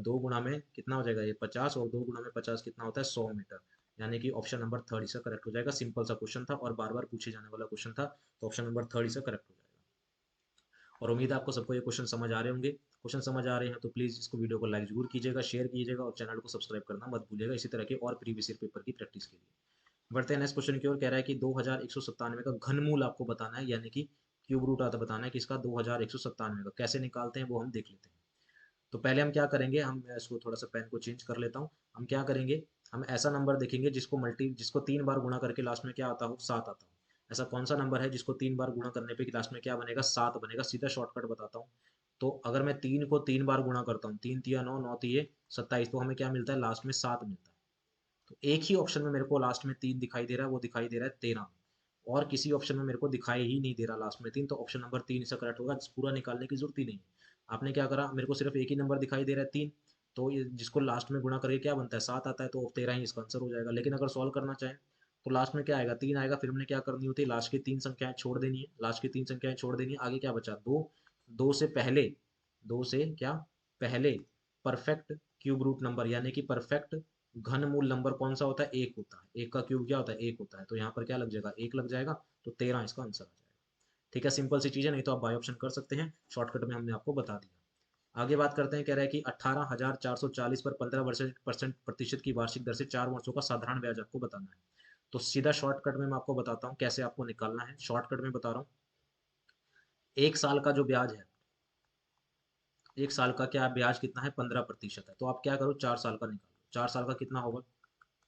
2 गुणा में कितना हो जाएगा ये 50, और 2 गुणा में 50 कितना होता है 100 मीटर। यानी कि ऑप्शन नंबर थर्ड इसका करेक्ट हो जाएगा। सिंपल सा क्वेश्चन था और बार बार पूछे जाने वाला क्वेश्चन था, तो ऑप्शन नंबर थर्ड इसका करेक्ट हो जाएगा। और उम्मीद है आपको सबको ये क्वेश्चन समझ आ रहे होंगे। क्वेश्चन समझ आ रहे हैं तो प्लीज़ इसको वीडियो को लाइक जरूर कीजिएगा, शेयर कीजिएगा, और चैनल को सब्सक्राइब करना मत भूलिएगा, इसी तरह के और प्रीवियस ईयर पेपर की प्रैक्टिस के लिए। बढ़ते हैं नेक्स्ट क्वेश्चन की ओर। कह रहा है कि 2197 का घनमूल आपको बताना है, यानी कि क्यूब रूट आता बताना है कि इसका 2197 का कैसे निकालते हैं वो हम देख लेते हैं। तो पहले हम क्या करेंगे, हम मैं इसको थोड़ा सा पेन को चेंज कर लेता हूँ। हम क्या करेंगे, हम ऐसा नंबर देखेंगे जिसको 3 बार गुणा करके लास्ट में क्या आता हो 7 आता हो। ऐसा कौन सा नंबर है जिसको 3 बार गुणा करने पे लास्ट में क्या बनेगा 7 बनेगा। सीधा शॉर्टकट बताता हूँ। तो अगर मैं 3 को 3 बार गुणा करता हूँ, 3 तिया 9, 9 तिये 27, तो हमें क्या मिलता है लास्ट में 7 मिलता है। तो एक ही ऑप्शन में मेरे को लास्ट में 3 दिखाई दे रहा है, वो दिखाई दे रहा है 13। और किसी ऑप्शन में मेरे को दिखाई ही नहीं दे रहा लास्ट में 3, तो ऑप्शन नंबर 3 इसका करेक्ट होगा। पूरा निकालने की जरूरत ही नहीं है। आपने क्या करा, मेरे को सिर्फ एक ही नंबर दिखाई दे रहा है 3, तो ये जिसको लास्ट में गुणा करके क्या बनता है 7 आता है, तो 13 ही इसका आंसर हो जाएगा। लेकिन अगर सॉल्व करना चाहें तो लास्ट में क्या आएगा 3 आएगा, फिर हमने क्या करनी होती है लास्ट की 3 संख्याएं छोड़ देनी है, लास्ट की 3 संख्याएं छोड़ देनी है, आगे क्या बचा 2, 2 से पहले, 2 से क्या पहले परफेक्ट क्यूब रूट नंबर यानी कि परफेक्ट घन मूल नंबर कौन सा होता है, एक होता है। एक का क्यूब क्या होता है, एक होता है। तो यहाँ पर क्या लग जाएगा, एक लग जाएगा, तो 13 इसका आंसर आ जाएगा। ठीक है, सिंपल सी चीज़ है, नहीं तो आप बाय ऑप्शन कर सकते हैं, शॉर्टकट में हमने आपको बता दिया। आगे बात करते हैं। कह रहा है कि 18,440 पर 15% प्रतिशत की वार्षिक दर से 4 वर्षों का साधारण ब्याज आपको बताना है। तो सीधा शॉर्टकट में मैं आपको बताता हूँ कैसे आपको निकालना है, शॉर्टकट में बता रहा हूँ। एक साल का जो ब्याज है, एक साल का क्या ब्याज कितना है 15% है। तो आप क्या करो 4 साल का निकालो, 4 साल का कितना होगा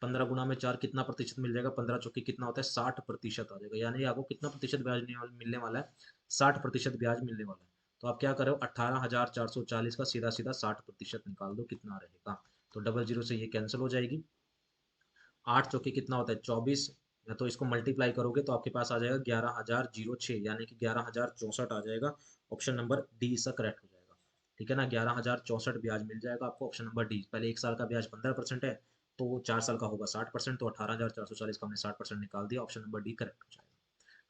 15 गुना में 4 कितना प्रतिशत मिल जाएगा, 15 चौके कितना होता है 60% आ जाएगा। यानी आपको कितना प्रतिशत ब्याज मिलने वाला है 60% ब्याज मिलने वाला है। तो आप क्या करो 18,440 का सीधा सीधा 60% निकाल दो, कितना रहेगा। तो डबल जीरो से ये कैंसिल हो जाएगी। 8 चौके कितना होता है 24, या तो इसको मल्टीप्लाई करोगे तो आपके पास आ जाएगा 11,006, यानी कि 11,064 आ जाएगा। ऑप्शन नंबर डी इसका करेक्ट हो जाएगा। ठीक है ना, 11,064 ब्याज मिल जाएगा आपको, ऑप्शन नंबर डी। पहले एक साल का ब्याज 15% है, तो 4 साल का होगा 60%, तो 18,440 का हमने 60% निकाल दिया, ऑप्शन नंबर डी करेक्ट हो जाएगा।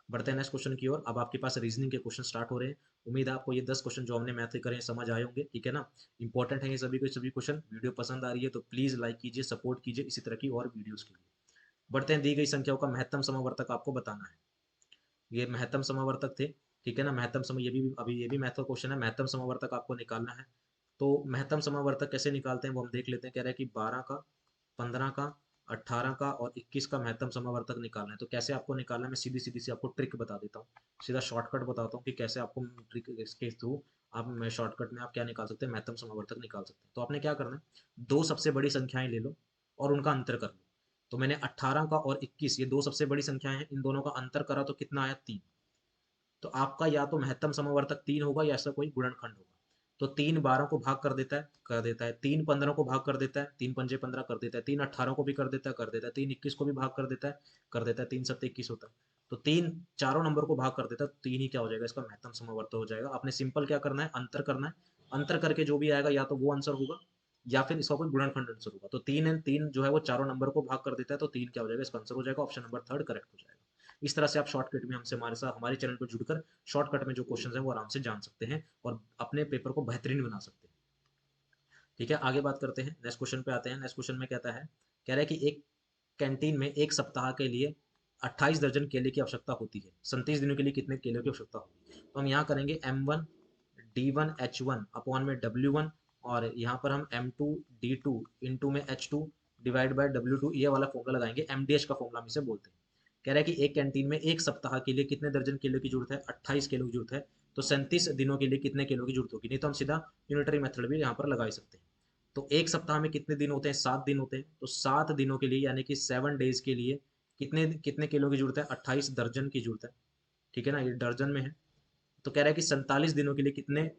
बढ़ते हैं नेक्स्ट क्वेश्चन की ओर। अब आपके पास रीजनिंग के क्वेश्चन स्टार्ट हो रहे हैं। उम्मीद है आपको ये 10 क्वेश्चन जो हमने मैथ के करे हैं समझ आए होंगे, ठीक है ना। इंपॉर्टेंट है ये सभी के सभी क्वेश्चन। वीडियो पसंद आ रही है तो प्लीज लाइक कीजिए, सपोर्ट कीजिए इसी तरह की और वीडियोस के लिए। बढ़ते हैं, दी गई संख्याओं का महत्तम समावर्तक आपको बताना है। ये महत्तम समावर्तक थे, ठीक है ना। महत्तम समय ये भी अभी ये भी मैथ का क्वेश्चन है, महत्तम समावर्तक आपको निकालना है। तो महत्तम समावर्तक कैसे निकालते हैं वो हम देख लेते हैं। कह रहा है कि 12 का, 15 का, 18 का और 21 का महत्तम समावर्तक निकालना है। तो कैसे आपको निकालना है, मैं सीधी सीधी सी आपको ट्रिक बता देता हूँ, सीधा शॉर्टकट बताता हूँ कि कैसे आपको ट्रिक इसके थ्रू आप शॉर्टकट में आप क्या निकाल सकते हैं, महत्तम समावर्तक निकाल सकते हैं। तो आपने क्या करना है, दो सबसे बड़ी संख्याएं ले लो और उनका अंतर कर लो। तो मैंने 18 का और 21 ये दो सबसे बड़ी संख्याएं हैं, इन दोनों का अंतर करा तो कितना आया 3। तो आपका या तो महत्तम समवर्तक 3 होगा या ऐसा कोई गुणनखंड होगा। तो 3 12 को भाग कर देता है 3 15 को भाग कर देता है, 3 पंजे 15 कर देता है, 3 18 को भी कर देता है 3 21 को भी भाग कर देता है 3 सत्ते 21 होता है। तो 3 चारों नंबर को भाग कर देता है, तो 3 ही क्या हो जाएगा, इसका महत्तम समवर्तक हो जाएगा। आपने सिंपल क्या करना है, अंतर करना है। अंतर करके जो भी आएगा या तो वो आंसर होगा या फिर इसका कोई गुणनखंड आंसर होगा। तो 3 एंड 3 जो है वो चारों नंबर को भाग कर देता है, तो 3 क्या हो जाएगा, इसका आंसर हो जाएगा ऑप्शन नंबर थर्ड करेक्ट हो जाएगा। इस तरह से आप शॉर्टकट में हमसे हमारे साथ हमारे चैनल पर जुड़कर शॉर्टकट में जो क्वेश्चन है वो आराम से जान सकते हैं और अपने पेपर को बेहतरीन बना सकते हैं। ठीक है, आगे बात करते हैं, नेक्स्ट क्वेश्चन पे आते हैं। नेक्स्ट क्वेश्चन में कहता है, कह रहा है कि एक कैंटीन में एक सप्ताह के लिए 28 दर्जन केले की आवश्यकता होती है, 37 दिनों के लिए कितने केले की आवश्यकता होगी। तो हम यहाँ करेंगे M1 D1 H1 अपॉन में W1, और यहाँ पर हम M2 D2 इंटू में H2 डिवाइड बाय W2 ये वाला फॉर्मूला लगाएंगे। MDH का फॉर्मूला हम इसे बोलते हैं। कह रहा है कि एक कैंटीन में एक सप्ताह के लिए कितने दर्जन केले की जरूरत है, 28 किलो की जरूरत है। तो 37 दिनों के लिए कितने किलो की जरूरत होगी, नहीं तो हम सीधा यूनिटरी मेथड भी यहाँ पर लगा ही सकते हैं। तो एक सप्ताह में कितने दिन होते हैं, 7 दिन होते हैं। तो 7 दिनों के लिए यानी कि 7 डेज के लिए कितने कितने किलो की जरूरत है, 28 दर्जन की जरूरत है। ठीक है ना, ये दर्जन में है। तो कह रहा है कि 47 दिनों के लिए कितने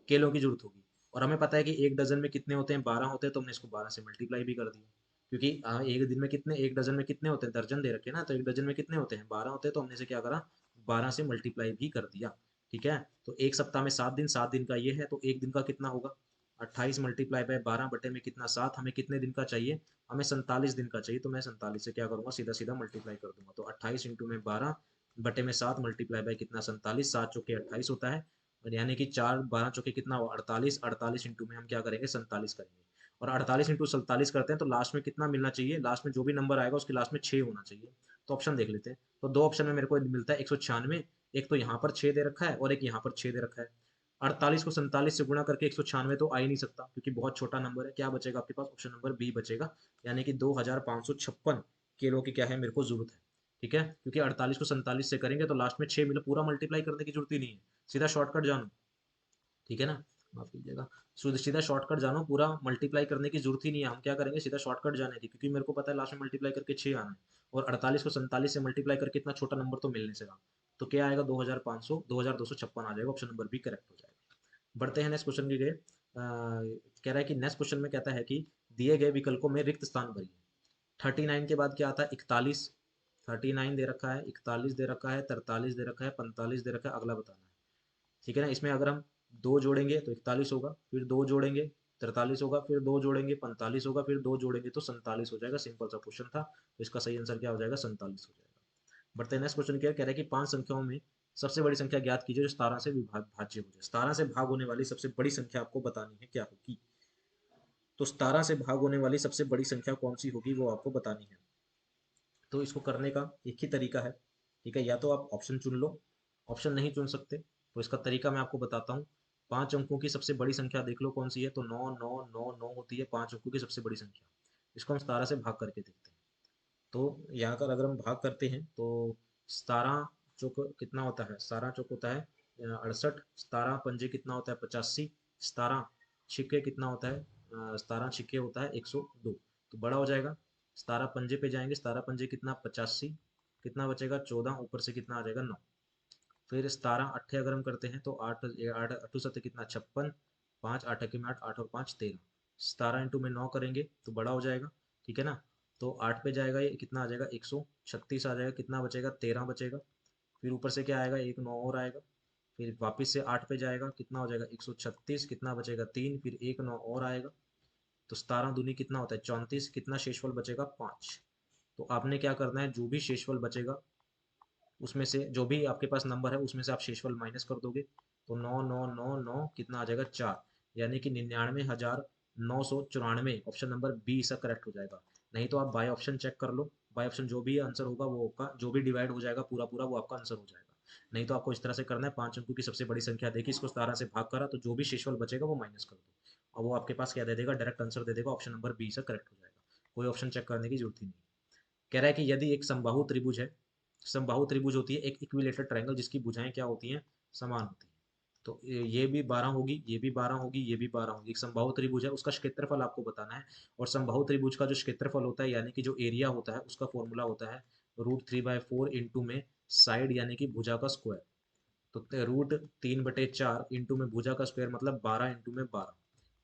केलों की जरूरत होगी। और हमें पता है कि एक डजन में कितने होते हैं, 12 होते हैं। तो हमने इसको 12 से मल्टीप्लाई भी कर दिया, क्योंकि एक दिन में कितने, एक डजन में कितने होते हैं, दर्जन दे रखे हैं ना, तो एक डजन में कितने होते हैं, 12 होते हैं। तो हमने इसे क्या करा, 12 से मल्टीप्लाई भी कर दिया। ठीक है, तो एक सप्ताह में 7 दिन, 7 दिन का ये है, तो एक दिन का कितना होगा, 28 मल्टीप्लाई बाय 12 बटे में कितना 7। हमें कितने दिन का चाहिए, हमें 47 दिन का चाहिए। तो मैं 47 से क्या करूंगा, सीधा सीधा मल्टीप्लाई कर दूंगा। तो 28 इंटू में 12 बटे में 7 मल्टीप्लाई बाय कितना 47, 7 चौके 28 होता है। और यानी कि 4 12 चौके कितना हुआ 48, 48 इंटू में हम क्या करेंगे 47 करेंगे। और 48 इंटू 47 करते हैं तो लास्ट में कितना मिलना चाहिए, लास्ट में जो भी नंबर आएगा उसके लास्ट में 6 होना चाहिए। तो ऑप्शन देख लेते हैं। तो दो ऑप्शन में मेरे को मिलता है 196, एक तो यहाँ पर 6 दे रखा है और एक यहाँ पर 6 दे रखा है। 48 को 47 से गुणा करके 196 तो आ ही नहीं सकता, क्योंकि बहुत छोटा नंबर है। क्या बचेगा आपके पास, ऑप्शन नंबर बी बचेगा, यानी कि 2556 किलो की क्या है मेरे को जरूरत है। ठीक है, क्योंकि 48 को 47 से करेंगे तो लास्ट में 6 मिले, पूरा मल्टीप्लाई करने की जरूरत ही नहीं है, सीधा शॉर्टकट जानो। ठीक है ना, माफ कीजिएगा, सीधा शॉर्टकट जानो, पूरा मल्टीप्लाई करने की जरूरत ही नहीं है। हम क्या करेंगे, सीधा शॉर्टकट जाने की, क्योंकि मेरे को पता है लास्ट में मल्टीप्लाई करके 6 आना है। और 48 को 47 से मल्टीप्लाई करके इतना छोटा नंबर तो मिल नहीं सका। तो क्या आएगा, 2500 2256 आ जाएगा, ऑप्शन नंबर बी करेक्ट हो जाएगा। बढ़ते हैं नेक्स्ट क्वेश्चन के लिए। कह रहा है कि नेक्स्ट क्वेश्चन में कहता है कि दिए गए विकल्पों में रिक्त स्थान भरिए। 39 के बाद क्या आता है, 41। 39 दे रखा है, 41 दे रखा है, 43 दे रखा है, 45 दे रखा है, अगला बताना है। ठीक है ना, इसमें अगर हम दो जोड़ेंगे तो 41 होगा, फिर दो जोड़ेंगे 43 होगा, फिर दो जोड़ेंगे 45 होगा, फिर दो जोड़ेंगे तो 47 हो जाएगा। सिंपल सा क्वेश्चन था, तो इसका सही आंसर क्या हो जाएगा, 47 हो जाएगा। बढ़ते हैं नेक्स्ट क्वेश्चन। क्या कह रहा है कि 5 संख्याओं में सबसे बड़ी संख्या ज्ञात कीजिए जो 17 से भाज्य हो जाए। 17 से भाग होने वाली सबसे बड़ी संख्या आपको बतानी है, क्या होगी। तो 17 से भाग होने वाली सबसे बड़ी संख्या कौन सी होगी वो आपको बतानी है। तो इसको करने का एक ही तरीका है। ठीक है, या तो आप ऑप्शन चुन लो, ऑप्शन नहीं चुन सकते तो इसका तरीका मैं आपको बताता हूँ। 5 अंकों की सबसे बड़ी संख्या देख लो कौन सी है, तो 9 9 9 9 होती है 5 अंकों की सबसे बड़ी संख्या। इसको हम 17 से भाग करके देखते हैं। तो यहाँ कर अगर हम भाग करते हैं तो 17 चौक कितना होता है, 17 चौक होता है 68, 17 पंजे कितना होता है 85, 17 छिक्के कितना होता है 17 छिक्के होता है 102। तो बड़ा हो जाएगा, 17 पंजे पे जाएंगे, 17 पंजे कितना 85, कितना बचेगा 14, ऊपर से कितना आ जाएगा 9। फिर 17 अट्ठे अगर हम करते हैं तो 8 8 अट्ठू सत्ते कितना 56, 5 8 के में 8, 8 और 5 13। 17 इंटू में 9 करेंगे तो बड़ा हो जाएगा। ठीक है ना, तो 8 पे जाएगा, ये कितना आ जाएगा 136 आ जाएगा, कितना बचेगा 13 बचेगा। फिर ऊपर से क्या आएगा, एक 9 और आएगा। फिर वापस से 8 पे जाएगा, कितना हो जाएगा 136, कितना बचेगा 3, फिर एक 9 और आएगा। तो 17 दूनी कितना होता है 34, कितना शेषफल बचेगा 5। तो आपने क्या करना है, जो भी शेषफल बचेगा उसमें से जो भी आपके पास नंबर है उसमें से आप शेषफल माइनस कर दोगे। तो 9 9 9 9 कितना आ जाएगा 4, यानी कि 99,994। ऑप्शन नंबर बी इसका करेक्ट हो जाएगा। नहीं तो आप बाय ऑप्शन चेक कर लो, बाय ऑप्शन जो भी आंसर होगा वो आपका, जो भी डिवाइड हो जाएगा पूरा पूरा वो आपका आंसर हो जाएगा। नहीं तो आपको इस तरह से करना है, 5 अंकों की सबसे बड़ी संख्या देखी, इसको 17 से भाग करा, तो जो भी शेषफल बचेगा वो माइनस कर दो, और वो आपके पास क्या दे देगा, डायरेक्ट आंसर दे देगा। ऑप्शन नंबर बी से करेक्ट हो जाएगा, कोई ऑप्शन चेक करने की जरूरत ही नहीं। कह रहा है कि यदि एक समबाहु त्रिभुज है, समबाहु त्रिभुज होती है एक इक्विलेटरल ट्रायंगल जिसकी भुजाएं क्या होती हैं, समान होती हैं। तो ये भी 12 होगी, ये भी 12 होगी, ये भी 12 होगी। एक समबाहु त्रिभुज है, उसका क्षेत्रफल आपको बताना है। और समबाहु त्रिभुज का जो क्षेत्रफल होता है यानी कि जो एरिया होता है उसका फॉर्मूला होता है √3/4 इंटू में साइड यानी कि भुजा का स्क्वायर। तो √3/4 इंटू में भुजा का स्क्वायर मतलब 12 इंटू में 12।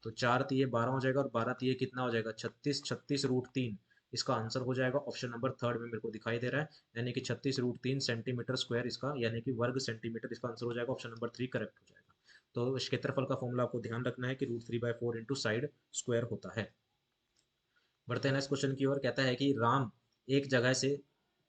तो 4×3 = 12 हो जाएगा और 12×3 कितना हो जाएगा 36, 36√3 इसका आंसर हो जाएगा। ऑप्शन नंबर थर्ड में मेरे को दिखाई दे रहा है, यानी कि 36√3 सेंटीमीटर स्क्वायर इसका यानी कि वर्ग सेंटीमीटर इसका आंसर हो जाएगा। ऑप्शन नंबर 3 करेक्ट हो जाएगा। तो क्षेत्रफल का फॉर्मूला आपको ध्यान रखना है कि √3/4 इंटू साइड स्क्वायर होता है। बढ़ते हैं नेक्स्ट क्वेश्चन की ओर। कहता है कि राम एक जगह से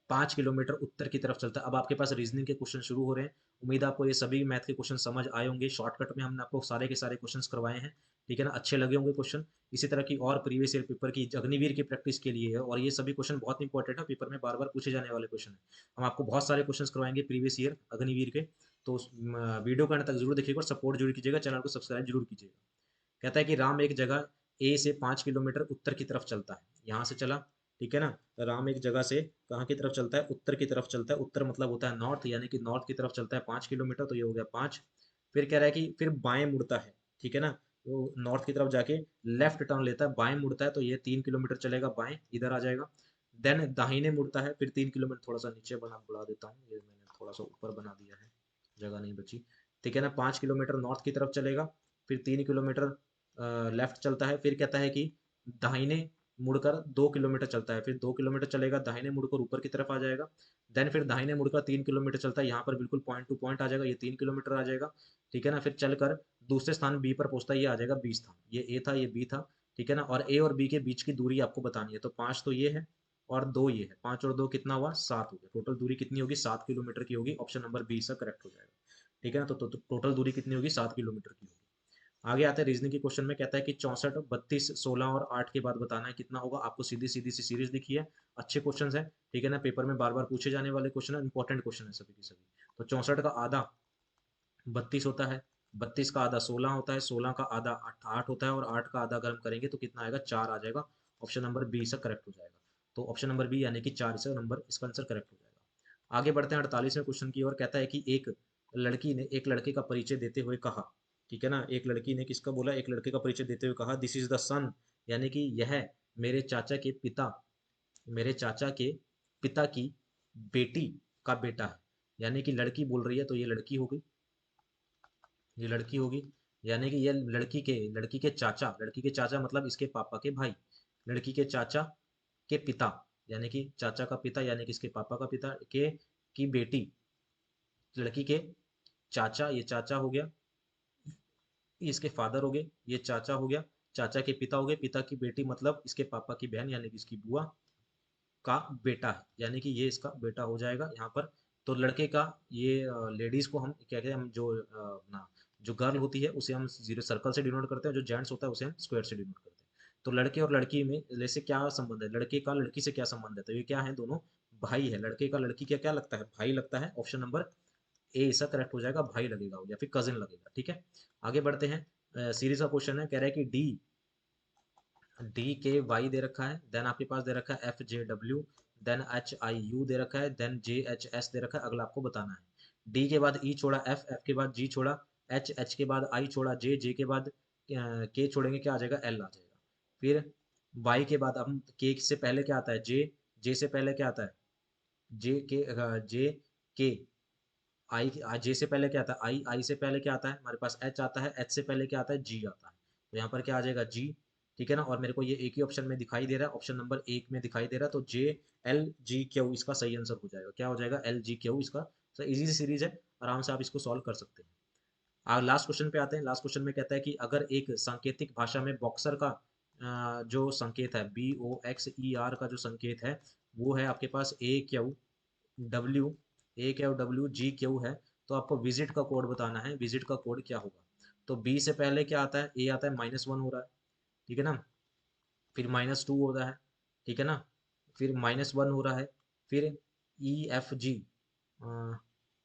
5 किलोमीटर उत्तर की तरफ चलता है। अब आपके पास रीजनिंग के क्वेश्चन शुरू हो रहे हैं। उम्मीद है आपको ये सभी मैथ के क्वेश्चन समझ आए होंगे। शॉर्टकट में हमने आपको सारे के सारे क्वेश्चंस करवाए हैं, ठीक है ना। अच्छे लगे होंगे क्वेश्चन। इसी तरह की और प्रीवियस ईयर पेपर की अग्निवीर की प्रैक्टिस के लिए है, और ये सभी क्वेश्चन बहुत इंपॉर्टेंट है, पेपर में बार बार पूछे जाने वाले क्वेश्चन है। हम आपको बहुत सारे क्वेश्चन करवाएंगे प्रीवियस ईयर अग्निवीर के। तो वीडियो को अंत तक जरूर देखिएगा और सपोर्ट जरूर कीजिएगा, चैनल को सब्सक्राइब जरूर कीजिएगा। कहता है कि राम एक जगह ए से 5 किलोमीटर उत्तर की तरफ चलता है। यहाँ से चला, ठीक है ना। राम एक जगह से कहाँ की तरफ चलता है, उत्तर की तरफ चलता है। उत्तर मतलब होता है नॉर्थ, यानी कि नॉर्थ की तरफ चलता है 5 किलोमीटर, तो ये हो गया 5। फिर कह रहा है कि फिर बाएं मुड़ता है, ठीक है ना। वो नॉर्थ की तरफ जाके लेफ्ट टर्न लेता है, बाएं मुड़ता है, तो ये 3 किलोमीटर चलेगा, बाएं इधर आ जाएगा। देन दाहिने मुड़ता है, फिर 3 किलोमीटर, थोड़ा सा नीचे बढ़ा देता हूँ, ये मैंने थोड़ा सा ऊपर बना दिया है, जगह नहीं बची, ठीक है ना। 5 किलोमीटर नॉर्थ की तरफ चलेगा, फिर 3 किलोमीटर लेफ्ट चलता है। फिर कहता है कि दाहिने मुड़कर 2 किलोमीटर चलता है, फिर 2 किलोमीटर चलेगा, दाहिने मुड़कर ऊपर की तरफ आ जाएगा। देन फिर दाहिने मुड़कर 3 किलोमीटर चलता है, यहाँ पर बिल्कुल पॉइंट टू पॉइंट आ जाएगा, ये 3 किलोमीटर आ जाएगा, ठीक है ना। फिर चलकर दूसरे स्थान बी पर पहुंचता है, ये आ जाएगा बी स्थान। ये ए था, ये बी था, ठीक है ना। और ए और बी के बीच की दूरी आपको बतानी है, तो 5 तो ये है और 2 ये है, 5 और 2 कितना हुआ, 7 हो गया। टोटल दूरी कितनी होगी, 7 किलोमीटर की होगी। ऑप्शन नंबर बी इसका करेक्ट हो जाएगा, ठीक है ना। तो टोटल दूरी कितनी होगी, 7 किलोमीटर की होगी। आगे आते हैं रीजनिंग के क्वेश्चन में। कहता है कि 64, 32, 16 और 8 के बाद बताना है कितना होगा। आपको सीधी सीधी सी सीरीज दिखी है, अच्छे क्वेश्चन है, ठीक है ना। पेपर में बार बार पूछे जाने वाले क्वेश्चन है, इंपॉर्टेंट क्वेश्चन है सभी के सभी। तो 64 का आधा 32 होता है, 32 का आधा 16 होता है, 16 का आधा 8 होता है, और 8 का आधा अगर हम करेंगे तो कितना आएगा, 4 आ जाएगा। ऑप्शन नंबर बी इसका करेक्ट हो जाएगा। तो ऑप्शन नंबर बी यानी कि 4 इसका नंबर, इसका आंसर करेक्ट हो जाएगा। आगे बढ़ते हैं 48वें क्वेश्चन की ओर। कहता है कि एक लड़की ने एक लड़के का परिचय देते हुए कहा, ठीक है ना। एक लड़की ने किसका बोला, एक लड़के का परिचय देते हुए कहा, दिस इज द सन, यानी कि यह मेरे चाचा के पिता, मेरे चाचा के पिता की बेटी का बेटा है। यानी कि लड़की बोल रही है, तो ये लड़की हो गई, ये लड़की होगी। यानी कि ये लड़की के चाचा मतलब इसके पापा के भाई, लड़की के चाचा के पिता, यानी कि चाचा का पिता यानी कि इसके पापा का पिता के की बेटी, लड़की के चाचा, ये चाचा हो गया, ये इसके फादर हो गए, ये चाचा हो गया, चाचा के पिता हो गए, पिता की बेटी मतलब इसके पापा की बहन यानी कि इसकी बुआ का बेटा है, यानी कि ये इसका बेटा हो जाएगा यहाँ पर। तो लड़के का ये लेडीज को हम क्या कहते हैं, हम जो अपना जो गर्ल होती है उसे हम जीरो सर्कल से डिनोट करते हैं, जो जेंट्स होता है उसे हम स्क्वायर से डिनोट करते हैं। तो लड़के और लड़की में जैसे क्या संबंध है, लड़के का लड़की से क्या संबंध है, तो ये क्या है, दोनों भाई है। लड़के का लड़की क्या क्या लगता है, भाई लगता है। ऑप्शन नंबर ए इसका करेक्ट हो जाएगा, भाई लगेगा या फिर कजिन लगेगा, ठीक है। आगे बढ़ते हैं। सीरीज का क्वेश्चन है, कह रहा है कि डी डी के वाई दे रखा है, देन आपके पास दे रखा है F J W, then H I U दे रखा है, देन जे एच एस दे रखा है। अगला आपको बताना है। डी के बाद ई छोड़ा एफ, एफ के बाद जी छोड़ा एच, एच के बाद आई छोड़ा जे, जे के बाद के छोड़ेंगे, क्या आ जाएगा, एल आ जाएगा। फिर वाई के बाद हम के से पहले क्या आता है, जे, जे से पहले क्या आता है, जे के, आई, जे से पहले क्या आता है, आई, आई से पहले क्या आता है हमारे पास, एच आता है, एच से पहले क्या आता है, जी आता है। तो यहाँ पर क्या आ जाएगा, जी, ठीक है ना। और मेरे को ये एक ही ऑप्शन में दिखाई दे रहा है, ऑप्शन नंबर एक में दिखाई दे रहा है, तो जे एल जी क्यू इसका सही आंसर हो जाएगा। क्या हो जाएगा, एल जी क्यू इसका। तो इजी सी सीरीज है, आराम से आप इसको सॉल्व कर सकते हैं। लास्ट क्वेश्चन पे आते हैं। लास्ट क्वेश्चन में कहता है कि अगर एक सांकेतिक भाषा में बॉक्सर का जो संकेत है, BOXER का जो संकेत है वो है आपके पास W A Q G Q है, तो आपको विजिट का कोड बताना है, विजिट का कोड क्या होगा। तो बी से पहले क्या आता है, ए आता है, -1 हो रहा है, ठीक है ना। फिर -2 हो रहा है, ठीक है ना। फिर -1 हो रहा है, फिर EFG,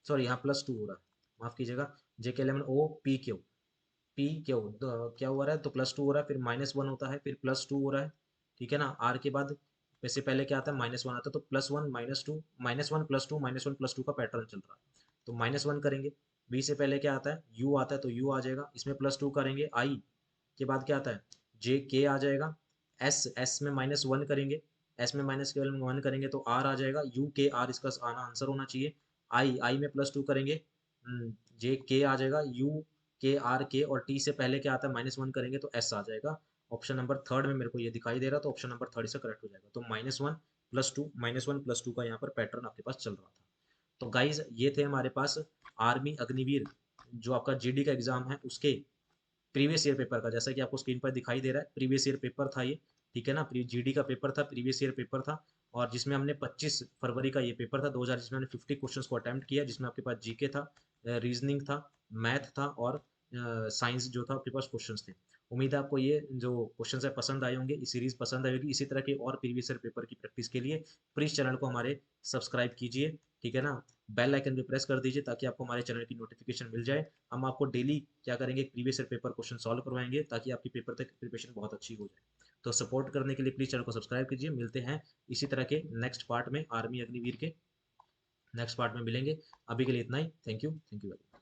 सॉरी यहाँ +2 हो रहा है, माफ कीजिएगा, JK11 O पी क्यू क्या हुआ रहा है, तो +2 हो रहा है, फिर -1 होता है, फिर +2 हो रहा है, ठीक है ना। आर के बाद वैसे पहले क्या आता है, -1 आता है, तो +1 -2 -1 +2 -1 +2 का पैटर्न चल रहा है, तो -1 करेंगे, बी से पहले क्या आता है, यू आता है, तो यू आ जाएगा, इसमें +2 करेंगे, आई के बाद क्या आता है, जे के आ जाएगा, एस में -1 करेंगे, एस में -1 करेंगे तो आर आ जाएगा, यू के आर इसका आना आंसर होना चाहिए। आई में +2 करेंगे, जे के आ जाएगा, यू के आर के, और टी से पहले क्या आता है, -1 करेंगे तो एस आ जाएगा। ऑप्शन नंबर थर्ड में मेरे को ये दिखाई दे रहा, तो ऑप्शन नंबर थर्ड इसका करेक्ट हो जाएगा। तो -1 + 2 का यहाँ पर पैटर्न आपके पास चल रहा था। तो गाइज ये थे हमारे पास आर्मी अग्निवीर जो आपका जीडी का एग्जाम है उसके प्रीवियस ईयर पेपर का, जैसा कि आपको स्क्रीन पर दिखाई दे रहा है, प्रीवियस ईयर पेपर था ये, ठीक है ना, जीडी का पेपर था, प्रीवियस ईयर पेपर था, और जिसमें हमने 25 फरवरी का ये पेपर था 2000, जिसमें हमने 50 क्वेश्चंस को अटेम्प्ट किया, जिसमें आपके पास जीके था, रीजनिंग था, मैथ था, और साइंस जो था आपके पास क्वेश्चंस थे। उम्मीद है आपको ये जो क्वेश्चंस है पसंद आए होंगे, इस सीरीज पसंद आई होगी। इसी तरह के और प्रीवियस ईयर पेपर की प्रैक्टिस के लिए प्लीज चैनल को हमारे सब्सक्राइब कीजिए, ठीक है ना, बेल आइकन भी प्रेस कर दीजिए ताकि आपको हमारे चैनल की नोटिफिकेशन मिल जाए। हम आपको डेली क्या करेंगे, previous year paper question solve करवाएंगे ताकि आपकी पेपर तक प्रिपरेशन बहुत अच्छी हो जाए। तो सपोर्ट करने के लिए प्लीज चैनल को सब्सक्राइब कीजिए। मिलते हैं इसी तरह के नेक्स्ट पार्ट में, आर्मी अग्निवीर के नेक्स्ट पार्ट में मिलेंगे। अभी के लिए इतना ही। Thank you very much.